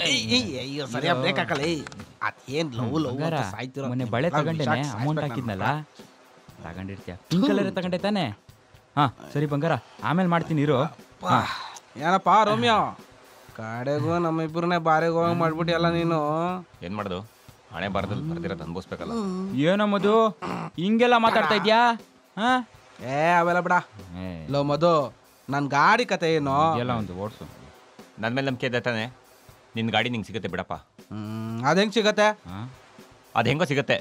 ಅಯ್ಯೋ ಸರಿಯಾಗಿ ಬ್ರೇಕ್ ಹಾಕಲ್ಲ. ಅದೇನ್ ಲವ್ ಸಾಯ್ತಿರೋ. ಮೊನ್ನೆ ಬಳೆ ತಗೊಂಡೇನೆ, ಅಮೌಂಟ್ ಹಾಕಿದ್ನಲ್ಲ ತಗೊಂಡಿರ್ತೀಯ. ಪಿಂಕ್ ಕಲರ್ ತಗೊಂಡೆ ತಾನೆ? ಹಾ ಸರಿ ಬಂಗಾರ, ಆಮೇಲೆ ಮಾಡ್ತೀನಿ ಇರು. ಏನಪ್ಪ ರೋಮಿಯೋ, ಕಡೆಗೂ ನಮ್ಮಿಬ್ಬರನ್ನೇ ಬಾರಿಗೆ ಹೋಗಿ ಮಾಡ್ಬಿಟ್ಟು ಎಲ್ಲ ನೀನು ಏನ್ ಮಾಡೋದು? ಹಣೆ ಬಾರದಲ್ಲಿ ಬರ್ದಿರೋದು ಅನ್ಭವಿಸ್ಬೇಕಲ್ಲ. ಏನೋ ಮಧು ಹಿಂಗೆಲ್ಲ ಮಾತಾಡ್ತಾ ಇದ್ಯಾ? ಅವೆಲ್ಲ ಬಿಡ. ಲೋ ಮಧು, ನನ್ನ ಗಾಡಿ ಕತೆ ಏನು? ಎಲ್ಲ ಒಂದು ಓಡಿಸು. ನನ್ನ ಮೇಲೆ ನಂಬಿಕೆ ಇದೆ ತಾನೆ? ನಿನ್ನ ಗಾಡಿ ನಿಂಗೆ ಸಿಗುತ್ತೆ ಬಿಡಪ್ಪ. ಅದು ಹೆಂಗೆ ಸಿಗತ್ತೆ? ಅದು ಹೆಂಗೋ ಸಿಗುತ್ತೆ.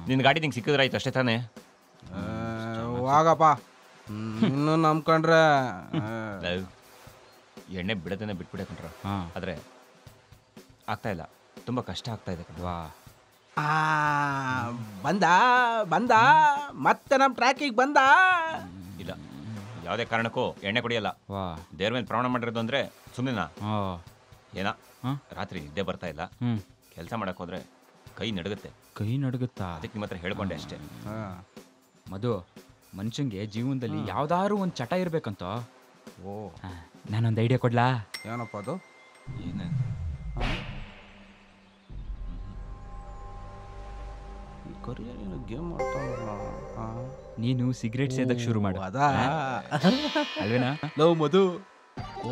ನಿನ್ನ ಗಾಡಿ ನಿಂಗೆ ಸಿಕ್ಕಿದ್ರೆ ಆಯ್ತು ಅಷ್ಟೇ ತಾನೆ? ಹೋಗಪ್ಪ, ಇನ್ನು ನಂಬ್ಕೊಂಡ್ರೆ ಎಣ್ಣೆ ಬಿಡೋದನ್ನ ಬಿಟ್ಬಿಡಕಂಡ್ರ. ಆದರೆ ಆಗ್ತಾ ಇಲ್ಲ, ತುಂಬ ಕಷ್ಟ ಆಗ್ತಾ ಇದೆ ಕಣ್ವಾ. ಬಂದ ಬಂದ ಮತ್ತೆ ನಮ್ಮ ಟ್ರ್ಯಾಕಿಗೆ ಬಂದ. ಇಲ್ಲ, ಯಾವುದೇ ಕಾರಣಕ್ಕೂ ಎಣ್ಣೆ ಕುಡಿಯಲ್ಲ. ದೇವ್ರ ಮೇಲೆ ಪ್ರಮಾಣ ಮಾಡಿರೋದು ಅಂದರೆ ಸುಮ್ಮನೆನಾ? ಏನಾ ರಾತ್ರಿ ನಿದ್ದೆ ಬರ್ತಾ ಇಲ್ಲ, ಕೆಲಸ ಮಾಡಕ್ಕೆ ಹೋದ್ರೆ ಕೈ ನಡುಗುತ್ತೆ. ಕೈ ನಡುಗುತ್ತಾ? ಅದಕ್ಕೆ ನಿಮ್ಮ ಹತ್ರ ಹೇಳ್ಕೊಂಡೆ ಅಷ್ಟೇ. ಮಧು, ಮನುಷ್ಯಂಗೆ ಜೀವನದಲ್ಲಿ ಯಾವ್ದಾದ್ರು ಒಂದು ಚಟ ಇರ್ಬೇಕಂತ. ನಾನೊಂದು ಐಡಿಯಾ ಕೊಡ್ಲಾ? ಏನಪ್ಪ ಅದು? ಏನು? ಗೇಮ್ ಮಾಡ್ತಾನಲ್ಲ. ನೀನು ಸಿಗರೇಟ್ ಸೇದಕ್ಕೆ ಶುರು ಮಾಡು. ಅದಾ ಅಲ್ವೇನಾ? ಲವ್ ಮಧು,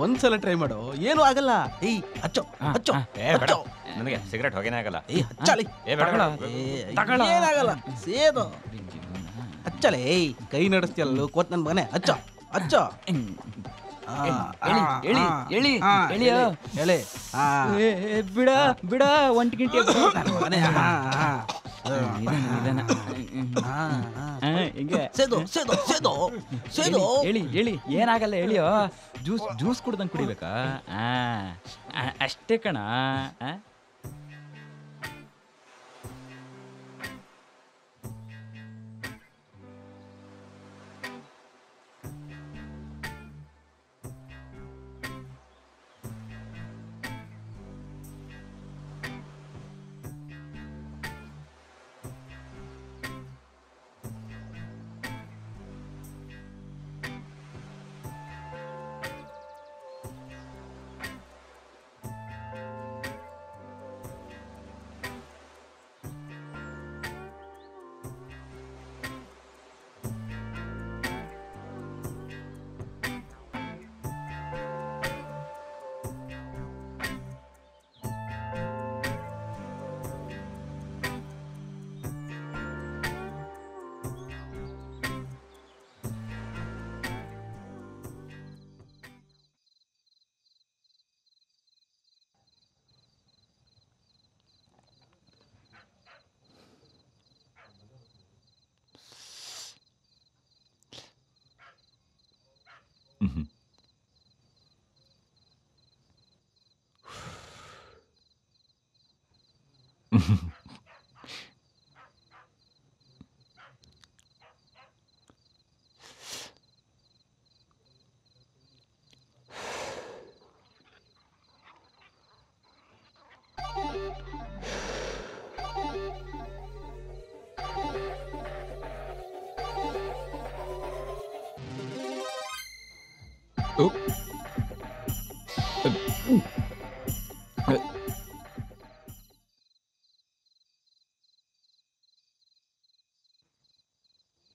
ಒಂದ್ಸಲ ಟ್ರೈ ಮಾಡು, ಏನೂ ಆಗಲ್ಲ. ಹಚ್ಚೋ ಹಚ್ಚೋ. ನನಗೆ ಸಿಗರೇಟ್ ಹೊಗೆನೇ ಆಗಲ್ಲ. ಹಚ್ಚಲಿ, ಏನಾಗಲ್ಲ, ಸೇದು ಹಚ್ಚಲೇ. ಕೈ ನಡೆಸ್ತಿಯಲ್ಲ ಕೋತ್ ನನ್ನ ಮನೆ. ಹಚ್ಚೋ ಹಚ್ಚೋ. ಬಿಡ ಬಿಡ, ಒಂಟಿ ಗಿಂಟಿ ಹೇಳಿ ಹೇಳಿ, ಏನಾಗಲ್ಲ ಹೇಳಿಯೋ. ಜ್ಯೂಸ್ ಕುಡ್ದಂಗೆ ಕುಡಿಬೇಕಾ? ಅಷ್ಟೇ ಕಣ.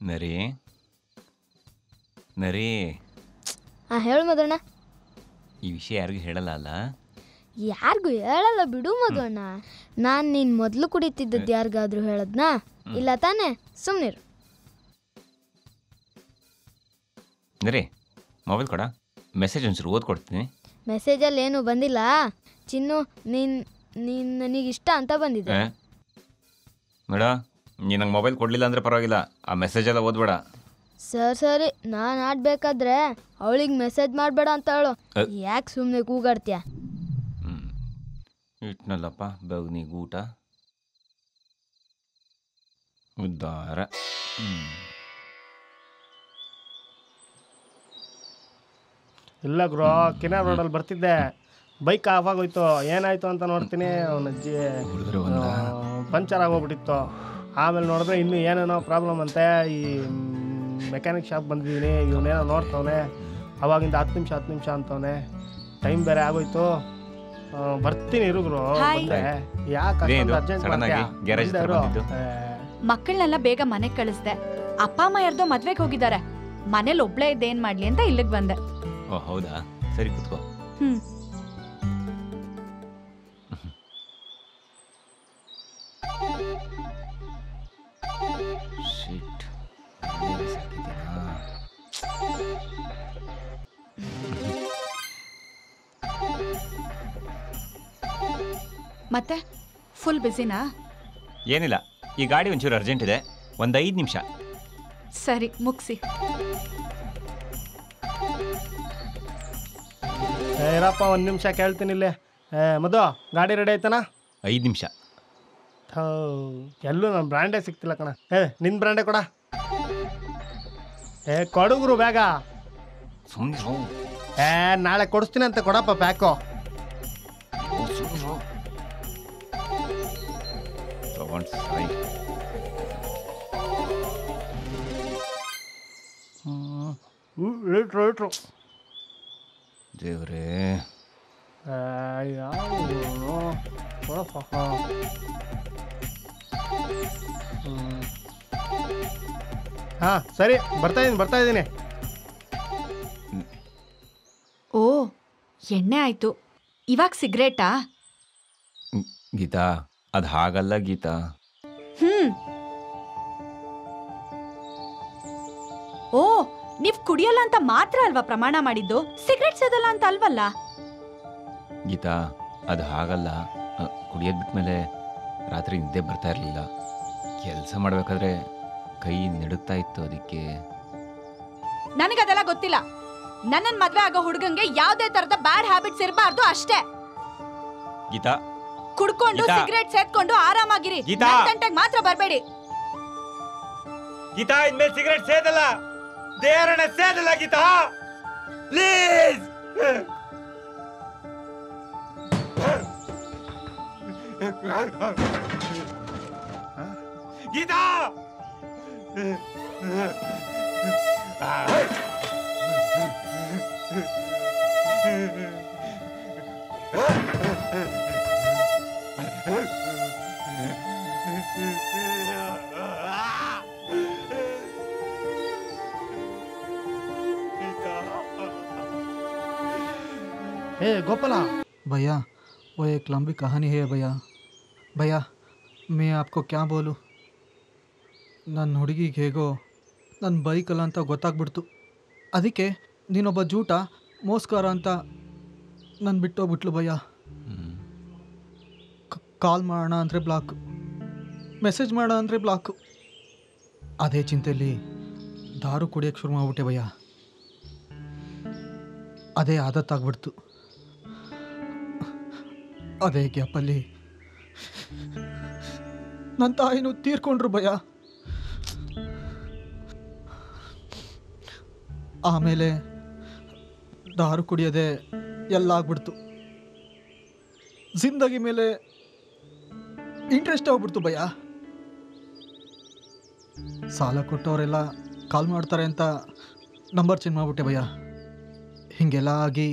ನರಿ ನರಿ, ಹೇಳು ಮಧುಣ್ಣ. ಈ ವಿಷಯ ಯಾರಿಗೂ ಹೇಳಲ್ಲ ಅಲ್ಲ? ಯಾರಿಗೂ ಹೇಳಲ್ಲ ಬಿಡು ಮಧುಣ್ಣ. ನಾನು ನೀನು ಮೊದಲು ಕುಡಿತಿದ್ದದ್ದು ಯಾರಿಗಾದ್ರೂ ಹೇಳದ್ನಾ? ಇಲ್ಲ ತಾನೇ, ಸುಮ್ಮನಿರು. ನರಿ, ಮೊಬೈಲ್ ಕೊಡ, ಮೆಸೇಜ್ ಒಂಚೂರು ಓದ್ಕೊಡ್ತೀನಿ. ಮೆಸೇಜಲ್ಲಿ ಏನೂ ಬಂದಿಲ್ಲ ಚಿನ್ನು. ನೀನು ನನಗಿಷ್ಟ ಅಂತ ಬಂದಿದೆ. ಮೇಡ, ನೀನು ನಂಗೆ ಮೊಬೈಲ್ ಕೊಡಲಿಲ್ಲ ಅಂದರೆ ಪರವಾಗಿಲ್ಲ, ಆ ಮೆಸೇಜೆಲ್ಲ ಓದ್ಬೇಡ. ಸರಿ, ನಾನು ಆಡ್ಬೇಕಾದ್ರೆ ಅವಳಿಗೆ ಮೆಸೇಜ್ ಮಾಡಬೇಡ ಅಂತ ಹೇಳು. ಯಾಕೆ ಸುಮ್ಮನೆ ಕೂಗಾಡ್ತೀಯ? ಇಟ್ನಲ್ಲಪ್ಪ ಬಗ್ನಿಗೆ ಊಟ ಉದ್ದಾರ. ಇಲ್ಲ ಗುರು, ಕಿನಾರ್ ರೋಡಲ್ಲಿ ಬರ್ತಿದ್ದೆ, ಬೈಕ್ ಆಫ್ ಆಗೋಯ್ತು. ಏನಾಯ್ತು ಅಂತ ನೋಡ್ತೀನಿ, ಅವನ ಅಜ್ಜಿ ಪಂಚರ್ ಆಗೋಗ್ಬಿಟ್ಟಿತ್ತು. ಆಮೇಲೆ ನೋಡಿದ್ರೆ ಇನ್ನೂ ಏನೇನೋ ಪ್ರಾಬ್ಲಮ್ ಅಂತೆ. ಈ ಮೆಕ್ಯಾನಿಕ್ ಶಾಪ್ ಬಂದಿದ್ದೀನಿ, ಇವನೇನೋ ನೋಡ್ತವನೆ. ಅವಾಗಿಂದ 10 ನಿಮಿಷ ಅಂತವನೆ. ಟೈಮ್ ಬೇರೆ ಆಗೋಯ್ತು. ಬರ್ತೀನಿ ಇರುಗ್ರು ಹಾಯ್. ಬಂದೆ ಯಾಕೆ ಇದೇನಿದು? ಅರ್ಜೆಂಟ್ Sudden ಆಗಿ garage ಹತ್ರ ಬಂದಿದ್ದು? ಮಕ್ಕಳನ್ನೆಲ್ಲ ಬೇಗ ಮನೆಗ್ ಕಳಿಸ್ದೆ. ಅಪ್ಪ ಅಮ್ಮ ಯಾರ್ದೋ ಮದ್ವೆಗೆ ಹೋಗಿದ್ದಾರೆ. ಮನೇಲಿ ಒಬ್ಳೇ ಇದ್ದೇನ್ ಮಾಡ್ಲಿ ಅಂತ ಇಲ್ಲಿಗೆ ಬಂದೆ. ಓ ಹೌದಾ, ಸರಿ ಕೂತ್ಕೋ. ಹ್ಮ್ ಶಿಟ್. ಮತ್ತೆ ಫುಲ್ ಬಿಸಿನಾ? ಏನಿಲ್ಲ, ಈ ಗಾಡಿ ಒಂಚೂರು ಅರ್ಜೆಂಟ್ ಇದೆ, ಒಂದು 5 ನಿಮಿಷ. ಸರಿ ಮುಗ್ಸಿ. ಇರಪ್ಪ 1 ನಿಮಿಷ ಕೇಳ್ತೀನಿ ಇಲ್ಲೇ. ಮಧು ಗಾಡಿ ರೆಡಿ ಆಯ್ತಾನ? 5 ನಿಮಿಷ. ಎಲ್ಲೂ ನನ್ನ ಬ್ರ್ಯಾಂಡೇ ಸಿಗ್ತಿಲ್ಲ ಕಣ. ನಿನ್ನ ಬ್ರ್ಯಾಂಡೇ ಕೊಡ. ಕೊಡುಗ್ರು ಬೇಗ. ಸುಮ್ಮನೆ ನಾಳೆ ಕೊಡಿಸ್ತೀನಿ ಅಂತ ಕೊಡಪ್ಪ ಪ್ಯಾಕು. ತಗೊಂಡು ಸಾಯಿ. ಲೀಟ್ರು ದೇವ್ರೇ, ಯಾವ ಕೊಡಪ್ಪ. ಹಾಂ ಸರಿ, ಬರ್ತಾ ಇದ್ದೀನಿ. ಓ ಎಣ್ಣೆ ಆಯ್ತು. ಇವಾಗ ಸಿಗರೇಟಾ? ಗೀತಾ, ಅದು ಹಾಗಲ್ಲ ಗೀತಾ. ಓ ನೀವ್ ಕುಡಿಯಲ್ಲ ಅಂತ ಮಾತ್ರ ಅಲ್ವಾ ಪ್ರಮಾಣ ಮಾಡಿದ್ದು? ಸಿಗರೇಟ್ ಸೇದಲ್ಲ ಅಂತ ಅಲ್ವಲ್ಲ? ಗೀತಾ, ಅದು ಹಾಗಲ್ಲ. ಕುಡಿಯೋದು ಬಿಟ್ಮೇಲೆ ರಾತ್ರಿ ನಿದ್ದೆ ಬರ್ತಾ ಇರಲಿಲ್ಲ. ಕೆಲಸ ಮಾಡಬೇಕಾದ್ರೆ ಕೈ ನಡುಗ್ತಾ ಇತ್ತು, ಅದಕ್ಕೆ. ನನಗದೆಲ್ಲ ಗೊತ್ತಿಲ್ಲ. ನನ್ನನ್ ಮದ್ವೆ ಆಗೋ ಹುಡುಗಂಗೆ ಯಾವ್ದೇ ತರದ ಬ್ಯಾಡ್ ಹ್ಯಾಬಿಟ್ಸ್ ಇರಬಾರ್ದು ಅಷ್ಟೇ. ಗೀತಾ, ಕುಡ್ಕೊಂಡು ಗೀತಾ. ಸಿಗರೇಟ್ ಸೇದ್ಕೊಂಡು ಆರಾಮಾಗಿರಿ. ಗೀತಾ. ನನ್ ಗಂಟೆಗೆ ಮಾತ್ರ ಬರ್ಬೇಡಿ. ಗೀತಾ, ಇನ್ಮೇಲೆ ಸಿಗರೇಟ್ ಸೇದಲ್ಲ, ದೇವರನ್ನ ಸೇದಲ್ಲ ಗೀತಾ, ಪ್ಲೀಸ್. ಗೀತಾ, ಗೋಪಾಲ. भैया वो एक लंबी कहानी है भैया. भैया मैं आपको क्या बोलूँ, ನನ್ನ ಹುಡುಗಿಗೆ ಹೇಗೋ ನನ್ನ ಬೈಕಲ್ಲ ಅಂತ ಗೊತ್ತಾಗ್ಬಿಡ್ತು. ಅದಕ್ಕೆ ನೀನೊಬ್ಬ ಜೂಟ ಮೋಸ್ಕಾರ ಅಂತ ನನ್ನ ಬಿಟ್ಟೋಗ್ಬಿಟ್ಲು ಭಯ್ಯ. ಕಾಲ್ ಮಾಡೋಣ ಅಂದರೆ ಬ್ಲಾಕು, ಮೆಸೇಜ್ ಮಾಡೋಣ ಅಂದರೆ ಬ್ಲಾಕು. ಅದೇ ಚಿಂತೆಯಲ್ಲಿ ದಾರು ಕುಡಿಯೋಕ್ಕೆ ಶುರು ಮಾಡ್ಬಿಟ್ಟೆ ಭಯ್ಯ. ಅದೇ ಆದತ್ತಾಗ್ಬಿಡ್ತು. ಅದೇ ಗ್ಯಾಪಲ್ಲಿ ನನ್ನ ತಾಯಿನೂ ತೀರ್ಕೊಂಡ್ರು ಭಯ. ಆಮೇಲೆ ದಾರು ಕುಡಿಯೋದೆ ಎಲ್ಲ ಆಗ್ಬಿಡ್ತು. ಜಿಂದಗಿ ಮೇಲೆ ಇಂಟ್ರೆಸ್ಟ್ ಆಗ್ಬಿಡ್ತು ಭಯ. ಸಾಲ ಕೊಟ್ಟವರೆಲ್ಲ ಕಾಲ್ ಮಾಡ್ತಾರೆ ಅಂತ ನಂಬರ್ ಚೇಂಜ್ ಮಾಡಿಬಿಟ್ಟೆ ಭಯ. ಹೀಗೆಲ್ಲ ಆಗಿ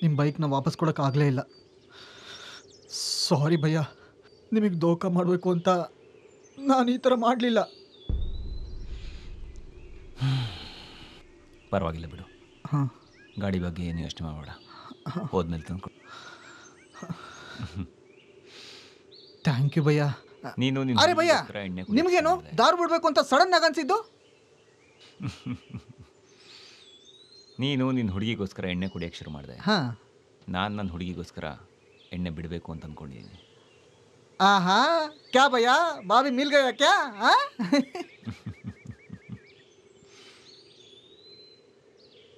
ನಿಮ್ಮ ಬೈಕ್ನ ವಾಪಸ್ ಕೊಡೋಕ್ಕಾಗಲೇ ಇಲ್ಲ. ಸಾರಿ ಭಯ್ಯ, ನಿಮಗೆ ದೋಖ ಮಾಡಬೇಕು ಅಂತ ನಾನು ಈ ಥರ ಮಾಡಲಿಲ್ಲ. ಪರವಾಗಿಲ್ಲ ಬಿಡು. ಹಾಂ, ಗಾಡಿ ಬಗ್ಗೆ ಏನು ಯೋಚನೆ ಮಾಡಬೇಡ, ಹೋದ್ಮೇಲೆ ತಂದ್ಕೊಡು. Thank you bhaiya. ನೀನು ಅರೆ ಭಯ್ಯ, ನಿಮಗೇನು ದಾರು ಬಿಡಬೇಕು ಅಂತ ಸಡನ್ ಆಗಿ ಅನಿಸಿದ್ದು? ನೀನು ನಿನ್ನ ಹುಡುಗಿಗೋಸ್ಕರ ಎಣ್ಣೆ ಕುಡಿಯೋಕ್ಕೆ ಶುರು ಮಾಡಿದೆ. ಹಾಂ, ನಾನು ನನ್ನ ಹುಡುಗಿಗೋಸ್ಕರ ಎಣ್ಣೆ ಬಿಡಬೇಕು ಅಂತ ಅಂದ್ಕೊಂಡಿದ್ದೀನಿ. ಆಹಾ, ಕ್ಯಾ ಭಯ್ಯ, ಬಾಬಿ ಮಿಲ್ ಗಯಾ ಕ್ಯಾ?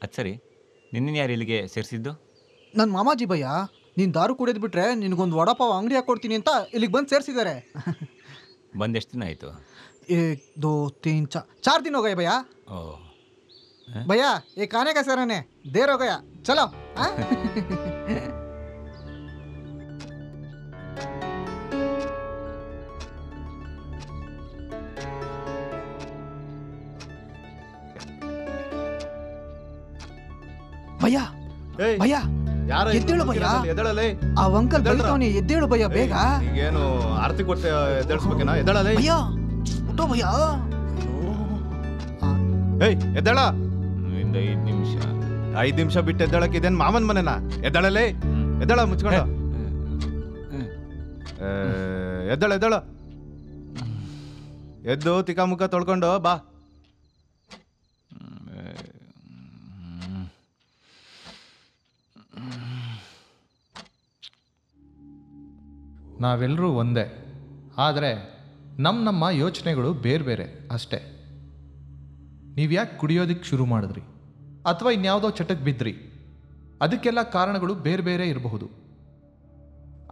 ಅದು ಸರಿ, ನಿನ್ನ ಯಾರು ಇಲ್ಲಿಗೆ ಸೇರಿಸಿದ್ದು? ನನ್ನ ಮಾಮಾಜಿ ಭಯ್ಯ, ನೀನು ದಾರು ಕುಡಿಯೋದು ಬಿಟ್ರೆ ನಿನಗೊಂದು ವಡಾಪಾವ್ ಅಂಗಡಿ ಹಾಕ್ಕೊಡ್ತೀನಿ ಅಂತ ಇಲ್ಲಿಗೆ ಬಂದು ಸೇರಿಸಿದ್ದಾರೆ. ಬಂದು ಎಷ್ಟು ದಿನ ಆಯಿತು? 1 2 3 4 दिन हो गए भैया. ಓ भैया ये खाने का सराहने देर हो गया, चलो. भैया ಏಯ್ भैया ಎದ್ದೇಳು ಭಯ್ಯ. ಎದ್ದಳಲೇ. ಆ ಅಂಕಲ್ ಬೈತವನೆ, ಎದ್ದೇಳು ಭಯ್ಯ ಬೇಗ. ಈಗೇನು ಆರತಿ ಕೊಟ್ಟು ಎದ್ದೇಳಿಸ್ಬೇಕೇನಾ? ಎದ್ದಳಲೇ. ಭಯ್ಯ ಊಟ ಭಯ್ಯ. ಏಯ್ ಎದ್ದಳ. 5 ನಿಮಿಷ. 5 ನಿಮಿಷ ಬಿಟ್ಟು ಎದ್ದಳಕ್ಕೆ ಇದೇನು ಮಾಮನ್ ಮನೆನಾ? ಎದ್ದಳಲೇ. ಎದ್ದಳ ಮುಚ್ಕೊಂಡ. ಎದ್ದಳ ಎದ್ದಳ. ಎದ್ದು ತಿಕ್ಕ ಮುಖ ತೊಳ್ಕೊಂಡು ಬಾ. ನಾವೆಲ್ಲರೂ ಒಂದೇ, ಆದರೆ ನಮ್ಮ ಯೋಚನೆಗಳು ಬೇರೆ ಬೇರೆ ಅಷ್ಟೇ. ನೀವು ಯಾಕೆ ಕುಡಿಯೋದಕ್ಕೆ ಶುರು ಮಾಡಿದ್ರಿ ಅಥವಾ ಇನ್ಯಾವುದೋ ಚಟಕ್ಕೆ ಬಿದ್ದ್ರಿ, ಅದಕ್ಕೆಲ್ಲ ಕಾರಣಗಳು ಬೇರೆ ಬೇರೆ ಇರಬಹುದು.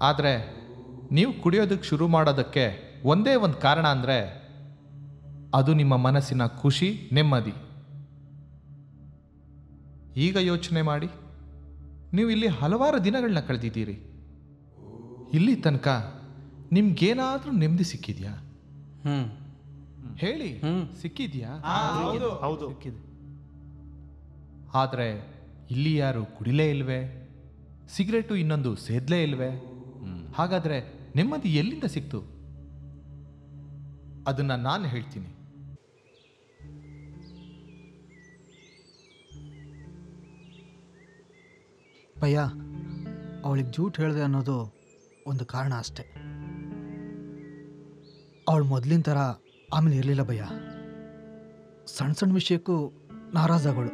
ಆದರೆ ನೀವು ಕುಡಿಯೋದಕ್ಕೆ ಶುರು ಮಾಡೋದಕ್ಕೆ ಒಂದೇ ಒಂದು ಕಾರಣ ಅಂದರೆ ಅದು ನಿಮ್ಮ ಮನಸ್ಸಿನ ಖುಷಿ, ನೆಮ್ಮದಿ. ಈಗ ಯೋಚನೆ ಮಾಡಿ, ನೀವು ಇಲ್ಲಿ ಹಲವಾರು ದಿನಗಳನ್ನ ಕಳೆದಿದ್ದೀರಿ. ಇಲ್ಲಿ ತನಕ ನಿಮ್ಗೇನಾದ್ರೂ ನೆಮ್ಮದಿ ಸಿಕ್ಕಿದ್ಯಾ? ಹೇಳಿ, ಸಿಕ್ಕಿದ್ಯಾ? ಹೌದು. ಸಿಕ್ಕಿದೆ. ಆದರೆ ಇಲ್ಲಿ ಯಾರು ಕುಡಿಲೇ ಇಲ್ವೇ? ಸಿಗರೇಟು ಇನ್ನೊಂದು ಸೇದ್ಲೇ ಇಲ್ವೇ? ಹಾಗಾದ್ರೆ ನೆಮ್ಮದಿ ಎಲ್ಲಿಂದ ಸಿಕ್ತು? ಅದನ್ನ ನಾನು ಹೇಳ್ತೀನಿ. ಭಯ್ಯ, ಅವಳಿಗೆ ಜೂಟ್ ಹೇಳಿದೆ ಅನ್ನೋದು ಒಂದು ಕಾರಣ ಅಷ್ಟೆ. ಅವಳು ಮೊದಲಿನ ಥರ ಆಮೇಲೆ ಇರಲಿಲ್ಲ ಭಯ್ಯ. ಸಣ್ಣ ಸಣ್ಣ ವಿಷಯಕ್ಕೂ ನಾರಾಜಾಗಳು.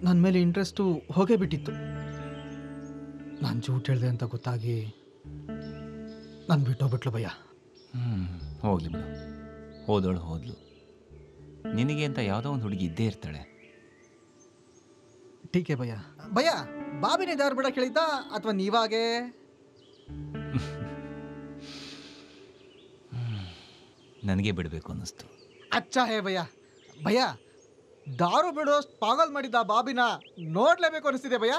ನನ್ನ ಮೇಲೆ ಇಂಟ್ರೆಸ್ಟು ಹೋಗೇ ಬಿಟ್ಟಿತ್ತು. ನಾನು ಜೂಟ್ ಹೇಳಿದೆ ಅಂತ ಗೊತ್ತಾಗಿ ನಾನು ಬಿಟ್ಟೋಗ್ಬಿಟ್ಲು ಭಯ್ಯ. ಹೋಗ್ಲಿ ಬಿಡು, ಹೋದಳು ಹೋದ್ಲು. ನಿನಗೆ ಅಂತ ಯಾವುದೋ ಒಂದು ಹುಡುಗಿ ಇದ್ದೇ ಇರ್ತಾಳೆ. ಟೀಕೆ ಭಯ್ಯ. ಭಯ್ಯ, ಬಾಬಿನೇ ದಾರು ಬಿಡ ಕೇಳಿದ್ದ ಅಥವಾ ನೀವಾಗೆ? ನನಗೆ ಬಿಡಬೇಕು ಅನ್ನಿಸ್ತು. ಅಚ್ಚಾ ಹೇ ಭಯ್ಯ. ಭಯ್ಯ, ದಾರು ಬಿಡೋಷ್ಟು ಪಾಗಲ್ ಮಾಡಿದ್ದ ಬಾಬಿನ ನೋಡ್ಲೇಬೇಕು ಅನಿಸ್ತಿದೆ ಭಯ್ಯ.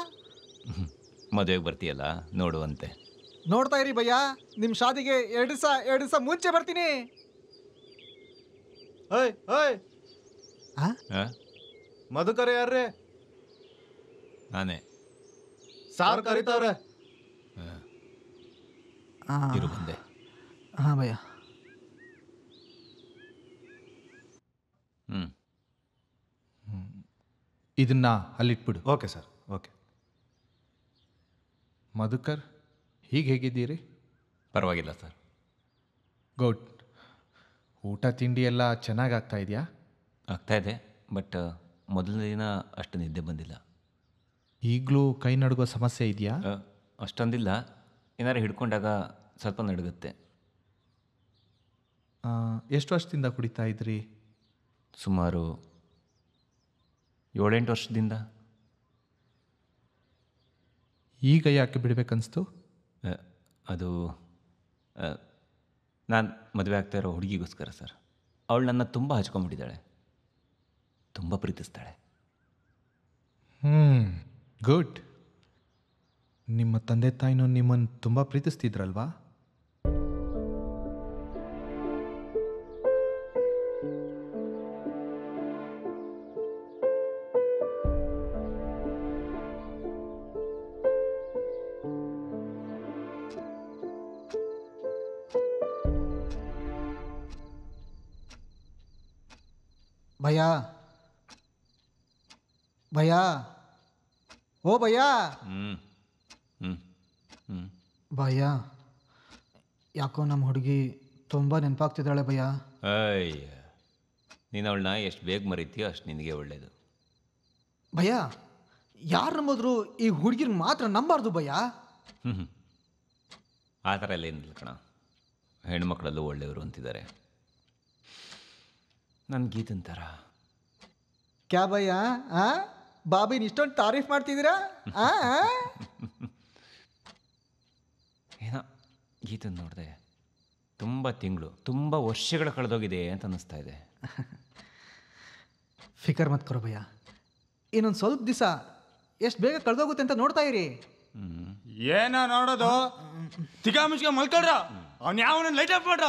ಮದುವೆಗೆ ಬರ್ತೀಯಲ್ಲ, ನೋಡುವಂತೆ. ನೋಡ್ತಾ ಇರಿ ಭಯ್ಯ, ನಿಮ್ಮ ಶಾದಿಗೆ 2 ದಿವಸ ಮುಂಚೆ ಬರ್ತೀನಿ. ಓಯ್ ಓಯ್, ಮಧುಕರ ಯಾರ್ರಿ? ನಾನೇ. ಸಾರ್ ಕರಿತಾವ್ರೆ. ಇರು ಬಂದೆ. ಹಾಂ ಭಯ್ಯ. ಇದನ್ನ ಅಲ್ಲಿಟ್ಬಿಡು. Okay sir, okay. ಮಧುಕರ್, ಹೀಗೆ ಹೇಗಿದ್ದೀರಿ? ಪರವಾಗಿಲ್ಲ ಸರ್. ಗುಡ್. ಊಟ ತಿಂಡಿ ಎಲ್ಲ ಚೆನ್ನಾಗಿ ಆಗ್ತಾ ಇದೆಯಾ? ಆಗ್ತಾಯಿದೆ, ಬಟ್ ಮೊದಲನೇ ದಿನ ಅಷ್ಟು ನಿದ್ದೆ ಬಂದಿಲ್ಲ. ಈಗಲೂ ಕೈ ನಡುಗೋ ಸಮಸ್ಯೆ ಇದೆಯಾ? ಅಷ್ಟೊಂದಿಲ್ಲ, ಏನಾರು ಹಿಡ್ಕೊಂಡಾಗ ಸ್ವಲ್ಪ ನಡುಗುತ್ತೆ. ಎಷ್ಟು ವರ್ಷದಿಂದ ಕುಡಿತಾ ಇದ್ರಿ? ಸುಮಾರು 7-8 ವರ್ಷದಿಂದ. ಈಗ ಯಾಕೆ ಬಿಡಬೇಕನ್ನಿಸ್ತು? ಅದು ನಾನು ಮದುವೆ ಆಗ್ತಾ ಇರೋ ಹುಡುಗಿಗೋಸ್ಕರ ಸರ್. ಅವಳು ನನ್ನ ತುಂಬ ಹಚ್ಕೊಂಡ್ಬಿಟ್ಟಿದ್ದಾಳೆ, ತುಂಬ ಪ್ರೀತಿಸ್ತಾಳೆ. ಗುಡ್. ನಿಮ್ಮ ತಂದೆ ತಾಯಿನೂ ನಿಮ್ಮನ್ನು ತುಂಬ ಪ್ರೀತಿಸ್ತಿದ್ರಲ್ವಾ? ಭಯ್ಯ, ಭಯ್ಯ, ಓ ಭಯ್ಯ. ಭಯ್ಯ, ಯಾಕೋ ನಮ್ಮ ಹುಡುಗಿ ತುಂಬ ನೆನಪಾಗ್ತಿದ್ದಾಳೆ ಭಯ್ಯ. ಅಯ್ಯ, ನೀನು ಅವಳನ್ನ ಎಷ್ಟು ಬೇಗ ಮರಿತೀಯೋ ಅಷ್ಟು ನಿನಗೆ ಒಳ್ಳೆಯದು. ಭಯ್ಯ, ಯಾರು ನಂಬಿದ್ರು ಈ ಹುಡುಗಿನ ಮಾತ್ರ ನಂಬಾರ್ದು ಭಯ್ಯ. ಆ ಥರ ಎಲ್ಲ ಏನಿಲ್ಲ ಕಣ, ಹೆಣ್ಮಕ್ಳಲ್ಲೂ ಒಳ್ಳೆಯವರು ಅಂತಿದ್ದಾರೆ. ನನ್ನ ಗೀತನ್ ಥರ. ಕ್ಯಾ ಭಯ್ಯ, ಬಾಬಿನ ಇಷ್ಟೊಂದು ತಾರೀಫ್ ಮಾಡ್ತಿದ್ದೀರಾ? ಏನೋ ಗೀತನ್ ನೋಡಿದೆ, ತುಂಬ ತಿಂಗಳು, ತುಂಬ ವರ್ಷಗಳು ಕಳೆದೋಗಿದೆ ಅಂತ ಅನ್ನಿಸ್ತಾ ಇದೆ. ಫಿಕರ್ ಮತ್ ಕರೋ ಭಯ್ಯ, ಇನ್ನೊಂದು ಸ್ವಲ್ಪ ದಿವಸ ಎಷ್ಟು ಬೇಗ ಕಳೆದೋಗುತ್ತೆ ಅಂತ ನೋಡ್ತಾ ಇರಿ. ಏನೋ ನೋಡೋದು, ತಿಗಾ ಮುಚ್ಕ ಮಲ್ಕೊಳ್ರ, ಅವ್ನು ಯಾವನ ಲೈಟ್ ಆಫ್ ಮಾಡ್ರ.